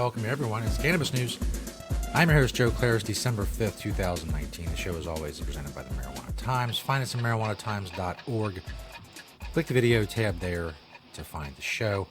welcome everyone. It's Cannabis News. I'm your host, Joe Klare. It's December 5th, 2019. The show, as always, is presented by the Marijuana Times. Find us at marijuanatimes.org. Click the video tab there to find the show.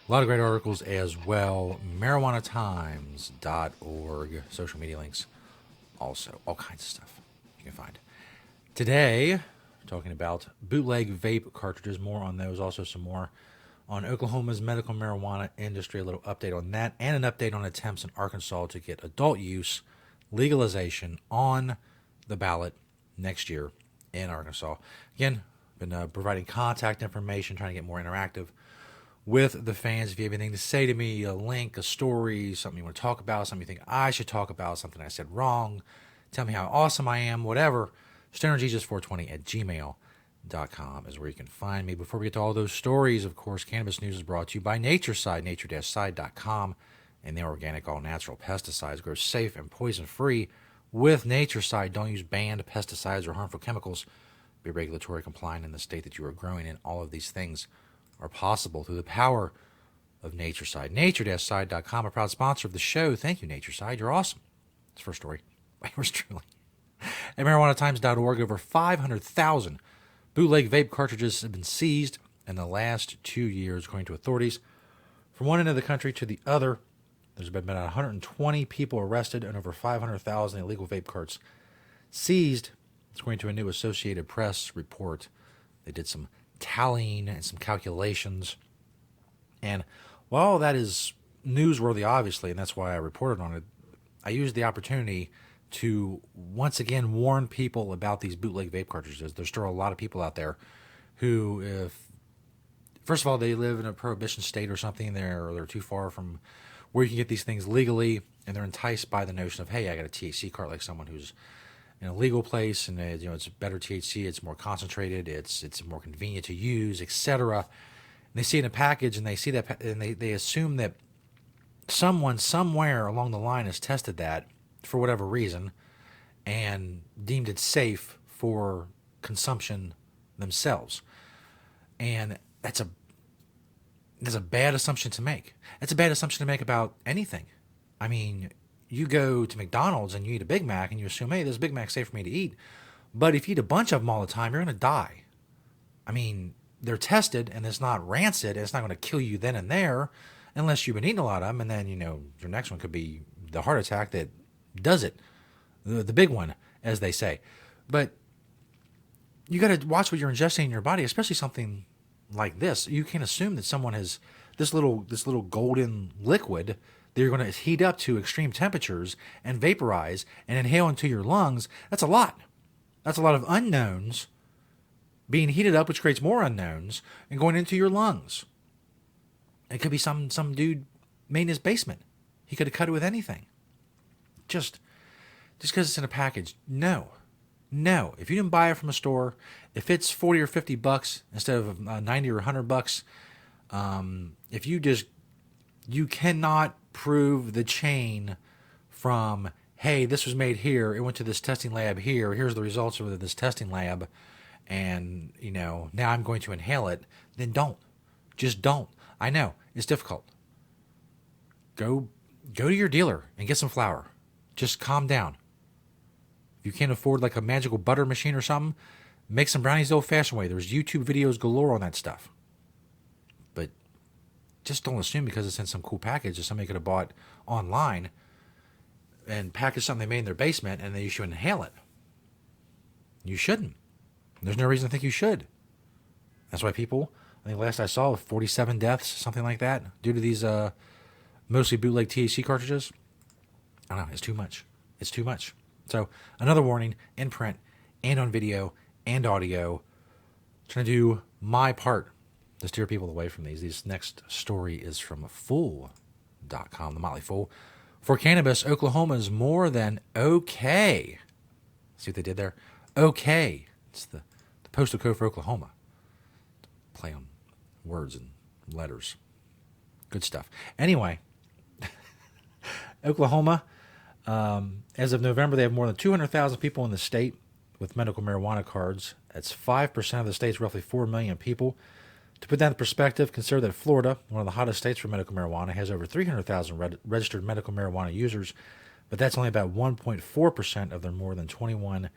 A lot of great articles as well. marijuanatimes.org. Social media links also. All kinds of stuff you can find. Today, we're talking about bootleg vape cartridges. More on those. Also some more on Oklahoma's medical marijuana industry, a little update on that, and an update on attempts in Arkansas to get adult use legalization on the ballot next year in Arkansas. Again, been providing contact information, trying to get more interactive with the fans. If you have anything to say to me, a link, a story, something you want to talk about, something you think I should talk about, something I said wrong, tell me how awesome I am, whatever, stonerjesus420@gmail.com is where you can find me. Before we get to all those stories, of course, Cannabis News is brought to you by Natureside, nature-side.com, and their organic, all-natural pesticides. Grow safe and poison-free with Natureside. Don't use banned pesticides or harmful chemicals. Be regulatory compliant in the state that you are growing in. All of these things are possible through the power of Natureside. Nature-side.com, a proud sponsor of the show. Thank you, Natureside. You're awesome. It's the first story by yours truly. At marijuanatimes.org, over 500,000 bootleg vape cartridges have been seized in the last 2 years, according to authorities. From one end of the country to the other, there's been about 120 people arrested and over 500,000 illegal vape carts seized. It's according to a new Associated Press report. They did some tallying and some calculations. And while that is newsworthy, obviously, and that's why I reported on it, I used the opportunity to once again warn people about these bootleg vape cartridges. There's still a lot of people out there who, if first of all, they live in a prohibition state or something, they're too far from where you can get these things legally, and they're enticed by the notion of, hey, I got a THC cart, like someone who's in a legal place, and it's better THC, it's more concentrated, it's more convenient to use, etc. And they see it in a package, and they see that, and they assume that someone somewhere along the line has tested that for whatever reason and deemed it safe for consumption themselves. And that's a bad assumption to make. It's a bad assumption to make about anything. I mean, you go to McDonald's and you eat a Big Mac and you assume, hey, this Big Mac's safe for me to eat. But if you eat a bunch of them all the time, you're going to die. I mean, they're tested and it's not rancid. It's not going to kill you then and there unless you've been eating a lot of them. And then, your next one could be the heart attack that does it, the big one, as they say. But you got to watch what you're ingesting in your body, especially something like this. You can't assume that someone has this little golden liquid that you're going to heat up to extreme temperatures and vaporize and inhale into your lungs. That's a lot. That's a lot of unknowns being heated up, which creates more unknowns, and going into your lungs. It could be some dude made in his basement. He could have cut it with anything. Just because it's in a package, no. If you didn't buy it from a store, if it's $40 or $50 instead of $90 or $100, if you cannot prove the chain from, hey, this was made here, it went to this testing lab here, here's the results of this testing lab, and now I'm going to inhale it, then don't. Just don't. I know it's difficult. Go to your dealer and get some flour. Just calm down. If you can't afford like a magical butter machine or something, make some brownies the old-fashioned way. There's YouTube videos galore on that stuff. But just don't assume because it's in some cool package that somebody could have bought online and packaged something they made in their basement and then you should inhale it. You shouldn't. There's no reason to think you should. That's why people, I think last I saw, 47 deaths, something like that, due to these mostly bootleg THC cartridges. I don't know, it's too much. It's too much. So another warning in print and on video and audio. Trying to do my part to steer people away from these. This next story is from Fool.com, the Motley Fool. For cannabis, Oklahoma is more than okay. See what they did there? Okay. It's the postal code for Oklahoma. Play on words and letters. Good stuff. Anyway, Oklahoma, as of November, they have more than 200,000 people in the state with medical marijuana cards. That's 5% of the state's roughly 4 million people. To put that in perspective, consider that Florida, one of the hottest states for medical marijuana, has over 300,000 registered medical marijuana users, but that's only about 1.4% of their more than 21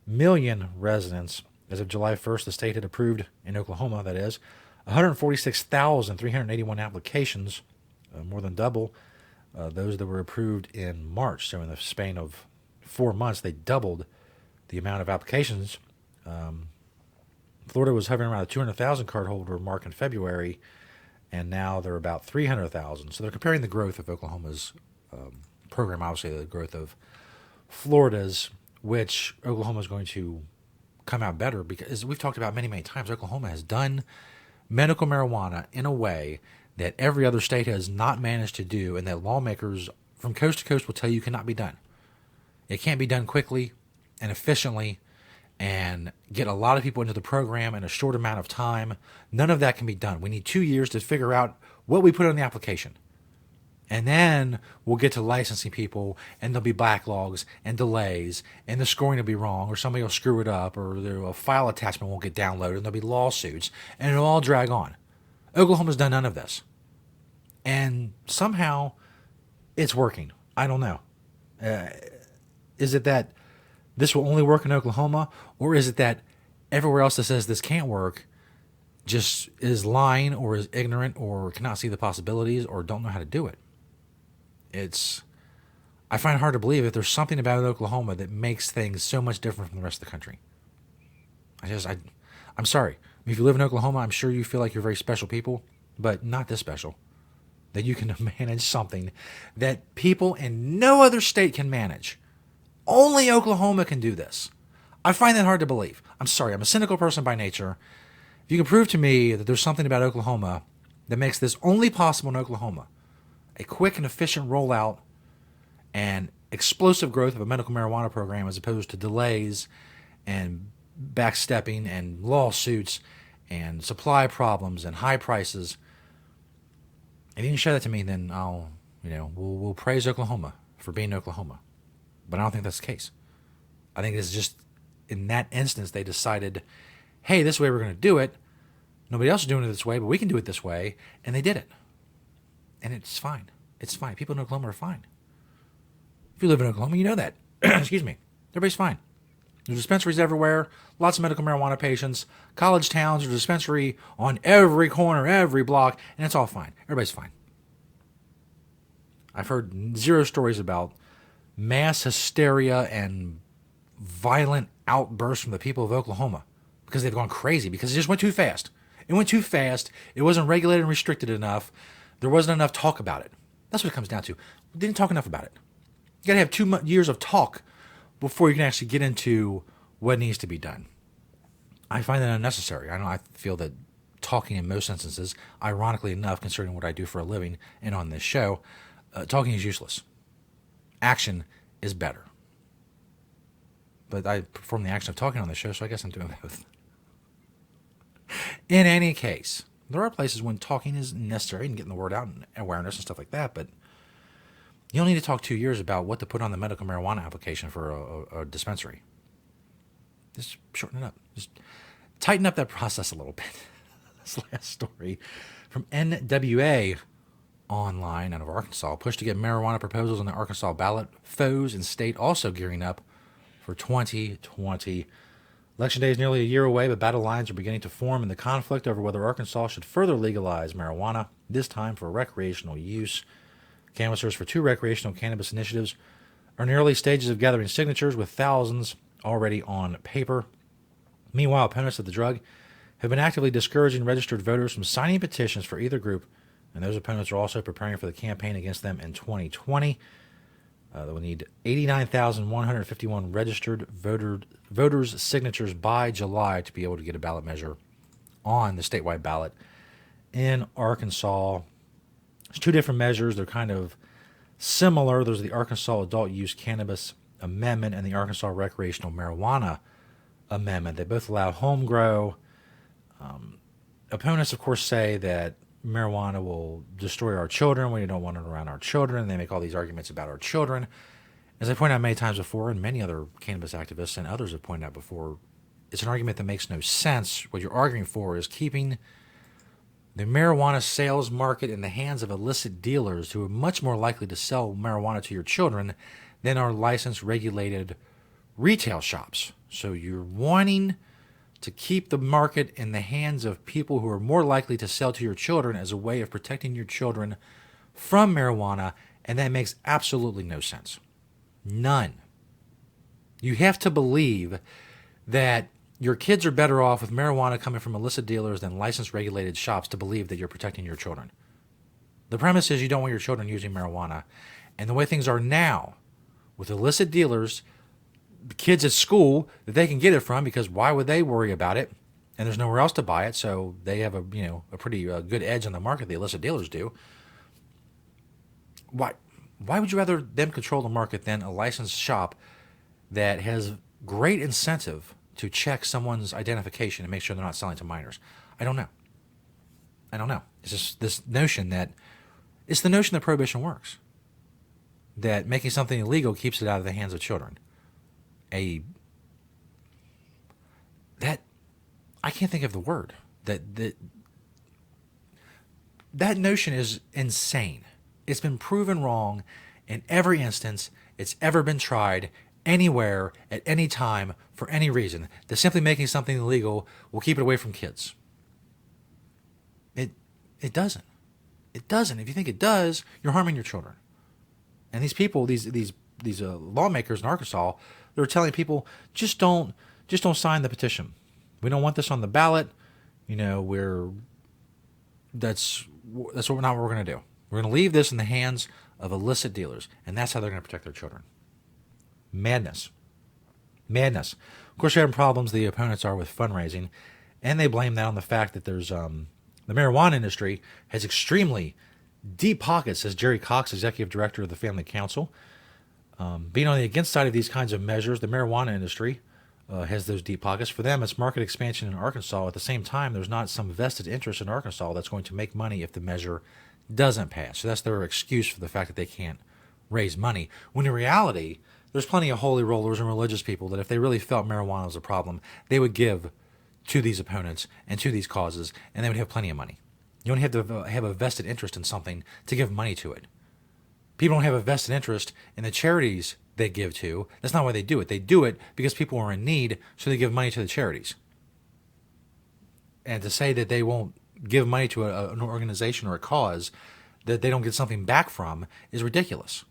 million residents. As of July 1st, the state had approved, in Oklahoma that is, 146,381 applications, more than double those that were approved in March. So in the span of 4 months, they doubled the amount of applications. Florida was hovering around a 200,000 cardholder mark in February, and now they're about 300,000. So they're comparing the growth of Oklahoma's program, obviously the growth of Florida's, which Oklahoma is going to come out better because, as we've talked about many, many times, Oklahoma has done medical marijuana in a way that every other state has not managed to do, and that lawmakers from coast to coast will tell you cannot be done. It can't be done quickly and efficiently and get a lot of people into the program in a short amount of time. None of that can be done. We need 2 years to figure out what we put on the application. And then we'll get to licensing people, and there'll be backlogs and delays, and the scoring will be wrong, or somebody will screw it up, or a file attachment won't get downloaded, and there'll be lawsuits, and it'll all drag on. Oklahoma's done none of this. And somehow it's working. I don't know. Is it that this will only work in Oklahoma, or is it that everywhere else that says this can't work just is lying or is ignorant or cannot see the possibilities or don't know how to do it? I find it hard to believe that there's something about Oklahoma that makes things so much different from the rest of the country. I'm sorry. If you live in Oklahoma, I'm sure you feel like you're very special people, but not this special. That you can manage something that people in no other state can manage. Only Oklahoma can do this. I find that hard to believe. I'm sorry. I'm a cynical person by nature. If you can prove to me that there's something about Oklahoma that makes this only possible in Oklahoma, a quick and efficient rollout and explosive growth of a medical marijuana program as opposed to delays and backstepping and lawsuits and supply problems and high prices, if you can show that to me, then we'll praise Oklahoma for being Oklahoma. But I don't think that's the case. I think it's just in that instance they decided, hey, this way we're going to do it. Nobody else is doing it this way, but we can do it this way. And they did it. And it's fine. It's fine. People in Oklahoma are fine. If you live in Oklahoma, you know that. Excuse me. Everybody's fine. There's dispensaries everywhere. Lots of medical marijuana patients. College towns. There's a dispensary on every corner, every block. And it's all fine. Everybody's fine. I've heard zero stories about mass hysteria and violent outbursts from the people of Oklahoma because they've gone crazy because it just went too fast. It went too fast. It wasn't regulated and restricted enough. There wasn't enough talk about it. That's what it comes down to. We didn't talk enough about it. You got to have 2 years of talk before you can actually get into what needs to be done. I find that unnecessary. I feel that talking in most instances, ironically enough, considering what I do for a living and on this show, talking is useless. Action is better. But I perform the action of talking on the show, so I guess I'm doing both. In any case, there are places when talking is necessary and getting the word out and awareness and stuff like that, but you don't need to talk 2 years about what to put on the medical marijuana application for a dispensary. Just shorten it up. Just tighten up that process a little bit. This last story from NWA Online out of Arkansas. Push to get marijuana proposals on the Arkansas ballot. Foes in state also gearing up for 2020. Election day is nearly a year away, but battle lines are beginning to form in the conflict over whether Arkansas should further legalize marijuana, this time for recreational use. Canvassers for 2 recreational cannabis initiatives are in the early stages of gathering signatures, with thousands already on paper. Meanwhile, opponents of the drug have been actively discouraging registered voters from signing petitions for either group, and those opponents are also preparing for the campaign against them in 2020. They will need 89,151 registered voters' signatures by July to be able to get a ballot measure on the statewide ballot in Arkansas. There's 2 different measures. They're kind of similar. There's the Arkansas Adult Use Cannabis Amendment and the Arkansas Recreational Marijuana Amendment. They both allow home grow. Opponents, of course, say that marijuana will destroy our children. We don't want it around our children. They make all these arguments about our children. As I pointed out many times before, and many other cannabis activists and others have pointed out before, it's an argument that makes no sense. What you're arguing for is keeping the marijuana sales market in the hands of illicit dealers who are much more likely to sell marijuana to your children than are licensed, regulated retail shops. So you're wanting to keep the market in the hands of people who are more likely to sell to your children as a way of protecting your children from marijuana, and that makes absolutely no sense. None. You have to believe that your kids are better off with marijuana coming from illicit dealers than licensed regulated shops to believe that you're protecting your children. The premise is you don't want your children using marijuana. And the way things are now, with illicit dealers, the kids at school that they can get it from, because why would they worry about it? And there's nowhere else to buy it, so they have a pretty good edge on the market. The illicit dealers do. Why would you rather them control the market than a licensed shop that has great incentive to check someone's identification and make sure they're not selling to minors? I don't know. It's just this notion that it's the notion that prohibition works. That making something illegal keeps it out of the hands of children. That I can't think of the word. That notion is insane. It's been proven wrong in every instance it's ever been tried, anywhere, at any time, for any reason. That simply making something illegal will keep it away from kids. It doesn't. It doesn't. If you think it does, you're harming your children. And these people, these lawmakers in Arkansas, they're telling people just don't sign the petition. We don't want this on the ballot. That's not what we're going to do. We're going to leave this in the hands of illicit dealers, and that's how they're going to protect their children. Madness. Of course, they're having problems, the opponents are, with fundraising, and they blame that on the fact that there's the marijuana industry has extremely deep pockets, says Jerry Cox, executive director of the Family Council. Being on the against side of these kinds of measures, the marijuana industry has those deep pockets. For them, it's market expansion in Arkansas. At the same time, there's not some vested interest in Arkansas that's going to make money if the measure doesn't pass. So that's their excuse for the fact that they can't raise money. When in reality, there's plenty of holy rollers and religious people that if they really felt marijuana was a problem, they would give to these opponents and to these causes, and they would have plenty of money. You don't have to have a vested interest in something to give money to it. People don't have a vested interest in the charities they give to. That's not why they do it. They do it because people are in need, so they give money to the charities. And to say that they won't give money to an organization or a cause that they don't get something back from is ridiculous.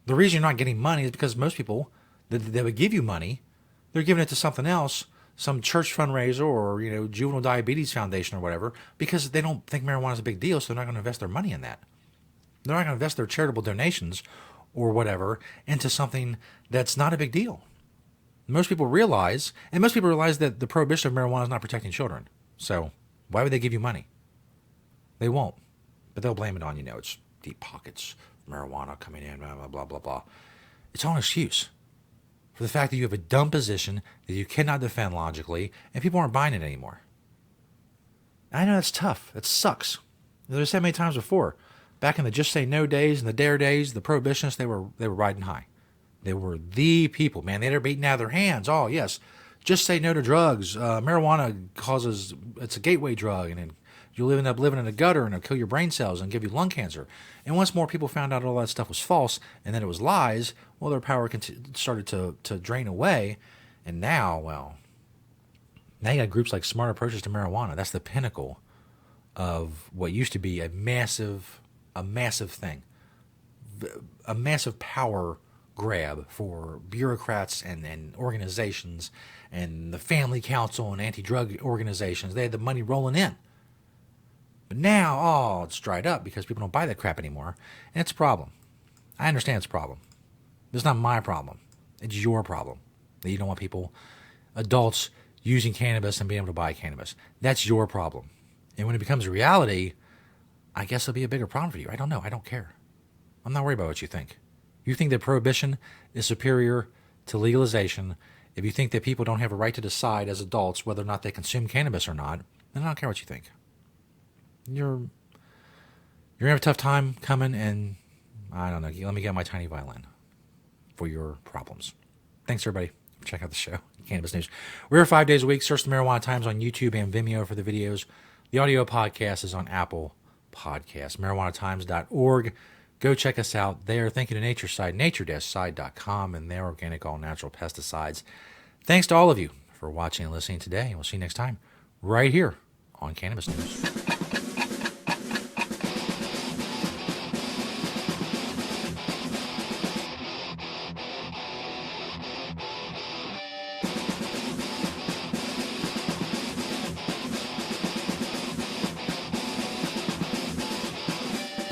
The reason you're not getting money is because most people that would give you money, they're giving it to something else, some church fundraiser or juvenile diabetes foundation or whatever, because they don't think marijuana is a big deal, so they're not going to invest their money in that. They're not going to invest their charitable donations or whatever into something that's not a big deal. Most people realize that the prohibition of marijuana is not protecting children. So why would they give you money? They won't. But they'll blame it on, it's deep pockets, marijuana coming in, blah, blah, blah, blah, blah. It's all an excuse for the fact that you have a dumb position that you cannot defend logically, and people aren't buying it anymore. I know that's tough. It sucks. There's said many times before. Back in the Just Say No days and the Dare days, the prohibitionists, they were riding high. They were the people, man. They're beating out of their hands. Oh, yes. Just say no to drugs. Marijuana it's a gateway drug, and you'll end up living in a gutter, and it'll kill your brain cells and give you lung cancer. And once more people found out all that stuff was false and that it was lies, well, their power started to drain away. And now you got groups like Smart Approaches to Marijuana. That's the pinnacle of what used to be a massive thing, a massive power grab for bureaucrats and organizations and the Family Council and anti-drug organizations. They had the money rolling in. But now, it's dried up because people don't buy that crap anymore. And it's a problem. I understand it's a problem. It's not my problem. It's your problem that you don't want adults, using cannabis and being able to buy cannabis. That's your problem. And when it becomes a reality, I guess it'll be a bigger problem for you. I don't know. I don't care. I'm not worried about what you think. You think that prohibition is superior to legalization. If you think that people don't have a right to decide as adults whether or not they consume cannabis or not, then I don't care what you think. You're going to have a tough time coming, and I don't know. Let me get my tiny violin for your problems. Thanks, everybody. Check out the show, Cannabis News. We're here 5 days a week. Search the Marijuana Times on YouTube and Vimeo for the videos. The audio podcast is on Apple Podcasts, marijuanatimes.org. Go check us out there. Thank you to Nature Side, nature-side.com, and their organic all-natural pesticides. Thanks to all of you for watching and listening today. We'll see you next time right here on Cannabis News.